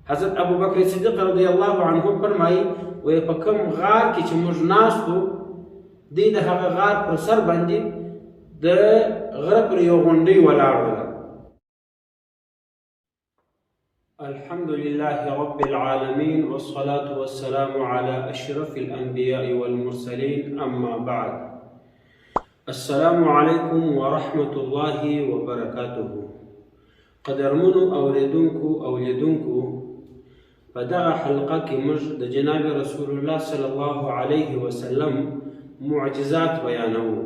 حضرت ابو بکر صدیق رضی الله عنه فرمایي وې په کوم غار کې چې موږ ناستو دی د هغه غار پر سر باندې د غره پر یو غونډۍ ولاړ وه. الحمد لله رب العالمين والصلاة والسلام على أشرف الأنبياء والمرسلين أما بعد. السلام عليكم ورحمة الله وبركاته. قدرمنو اولیدونکو په دغه حلقه کې موږ د جناب رسول الله صلی الله علیه وسلم معجزات بیانوو.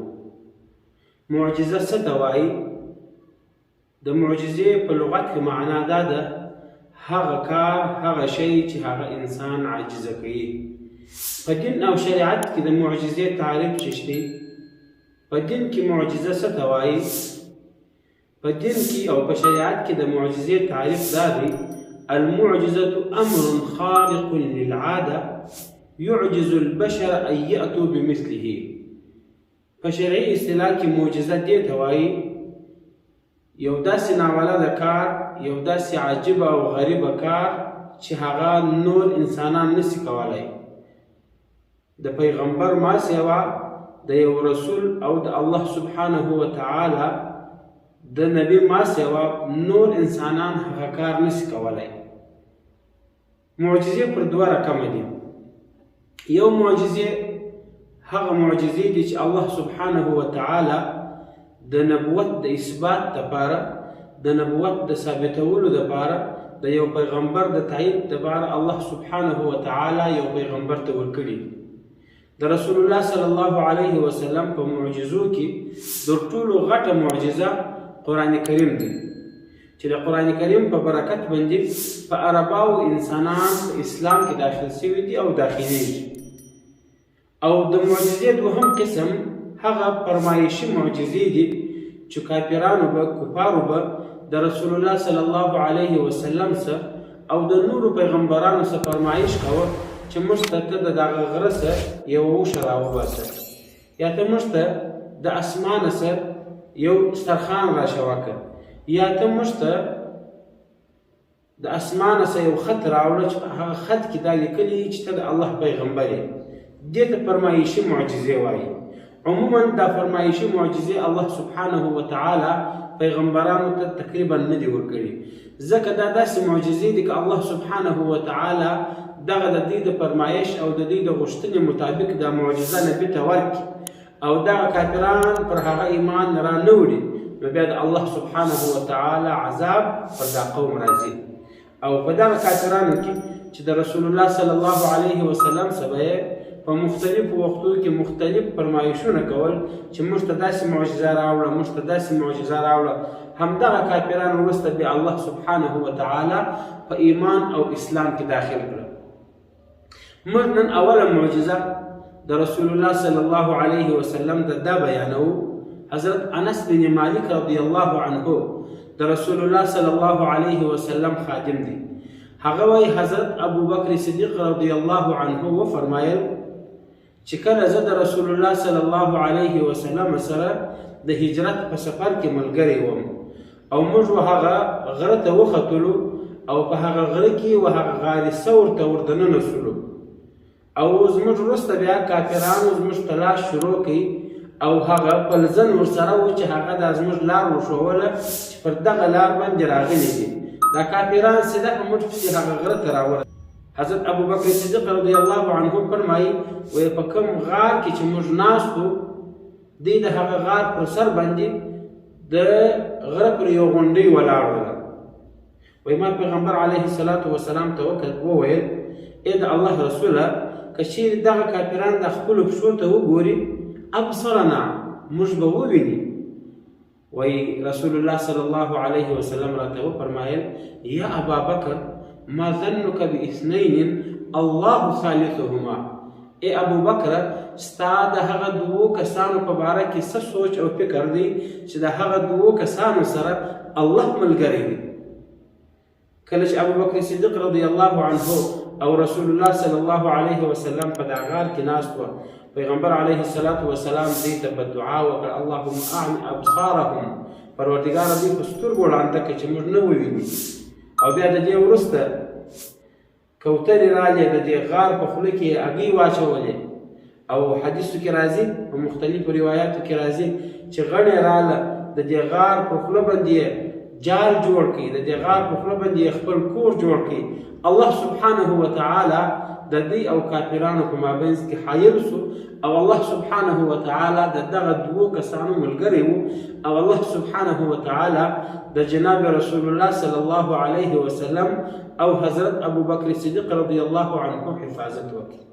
معجزه څه ته وایي؟ د معجزې په لغت کې معنا دا ده هغه کار هغه شی چې هغه انسان عاجزه کوي. په دین او شریعت کې د معجزې تعریف څه دی؟ په دین کې معجزه څه ته وایي؟ په دین کې او په شریعت کې د معجزې تعریف دا دی: المعجزة أمر خارق للعادة يعجز البشر أن يأتوا بمثله. په شرعي اصطلاح کې معجزه دې ته وایي یو داسې ناولده کار، یو داسې عجیبه او غریبه کار چې هغه نور انسانان نشي کولی. د پیغمبر ما سوا د یو رسول او د الله سبحانه وتعالی د نبی ما سوا نور انسانان هغه کار نشي کولی. معجزې پر دوه رقمه دي. یو معجزې هغه معجزې دي چې الله سبحانه وتعالی د نبوت د اثبات لپاره، د نبوت د ثابتولو لپاره، د یو پیغمبر د تایید لپاره الله سبحانه وتعالی یو پیغمبر ته ورکړي. د رسول الله صلی الله علیه وسلم په معجزو کې تر ټولو غټه معجزه قرآن کریم دی چې د قرآن کریم په برکت باندې په عرباو انسانان په اسلام کې داخل شوي دي او داخليږي. او د معجزې دوهم قسم هغه فرمایشي معجزې دي چې کافرانو به کفارو به د رسول الله صلی الله علیه وسلم سره او د نورو پیغمبرانو سره فرمایش کوه چې موږ ته د دغه غره سره یو وښه راوباسه، یا ته موږ ته د اسمانه سره یو سترخان راشوه که، یا ته موږ ته د اسمانه سره یو خط راوړه چې په هغه خط کې دا لیکلي چې ته د الله پیغمبر یې. دې ته فرمایشي معجزې وایي. عموما دا فرمایشي معجزې الله سبحانه وتعالی پیغمبرانو ته تقریبا نه دي ورکړي، ځکه دا داسې معجزې دي که الله سبحانه وتعالی دغه د دې د فرمایش او د دې د غوښتنې مطابق دا معجزه نبي ته ورکړي او دغه کافران پر هغه ایمان را نه وړي، نو بیا د الله سبحانه وتعالی عذاب پر دا قوم راځي. او په دغه کافرانو کې چې د رسول الله صلی الله علیه وسلم سره په مختلفو وختو کې مختلف فرمایشونه کول چې موږ ته داسې معجزه راوړه، موږ ته داسې معجزه راوړه، همدغه کافران وروسته بیا الله سبحانه وتعالی په ایمان او اسلام کې داخل کړه. موږ نن اوله معجزه د رسول الله صلی الله علیه وسلم دا بیانو. حضرت انس بن مالک رضی الله عنه د رسول الله صلی الله علیه وسلم خادم دی. هغه وایي حضرت ابو بکر صدیق رضی الله عنه وفرمایل چې کله زه د رسول الله صلی الله علیه وسلم سره د هجرت په سفر کې ملګری وم او موږ هغه غره ته وختلو او په هغه غره کې هغه غار ثور ته وردننه سولو او زموږ وروسته بیا کافرانو زموږ تلاش شروع کړي او هغه پلزن ورسره و چې هغه د زموږ لار وښوله چې پر دغه لار باندې راغلي دي. دا کافران سیده په موږ پسې هغه غره ته راورسېدل. حضرت ابو بکر صدیق رضی الله عنه فرمایي وایي په کوم غار کې چې موږ ناستو دی د هغه غار پر سر باندې د غره پر یو غونډۍ ولاړ وه. وایي ما پیغمبر علیه الصلاة وسلام ته وویل ای د الله رسوله که چیرې دغه کافران د خپلو پښو ته وګوري ابصرنا موږ به وویني. وایي رسول الله صلی الله علیه وسلم راته وفرمایل یا ابا بکر ما ظنک باثنین الله ثالثهما. ای ابو بکر ستا د هغه دوو کسانو په باره کې څه سوچ او فکر دی چې د هغه دوو کسانو سره الله ملګری دی. کله چې ابو بکر صدیق رضی الله عنه او رسول الله صلی الله علیه وسلم په دا غار کې ناست و، پیغمبر علیه الصلاة والسلام دې ته په دعا وکړه اللهم اعم ابصارهم، پروردګاره دوی په سترګو ړانده کړه چې موږ نه ووینو. او بیا د دې وروسته کوترې رالې د دې غار په خوله کې هګۍ واچولې او حدیثو کې راځي په مختلفو روایاتو کې راځي چې غڼې راله د دې غار په خوله باندې جال جوړ کړي، د دې غار په خوله باندې خپل کور جوړ کړي. الله سبحانه وتعالی د دې او کافرانو په مابینځ کې حایل سو او الله سبحانه وتعالی د دغه دوو کسانو ملګری و او الله سبحانه وتعالی د جناب رسول الله صلی الله علیه وسلم او حضرت ابو بکر صدیق رضی الله عنه حفاظت وکړي.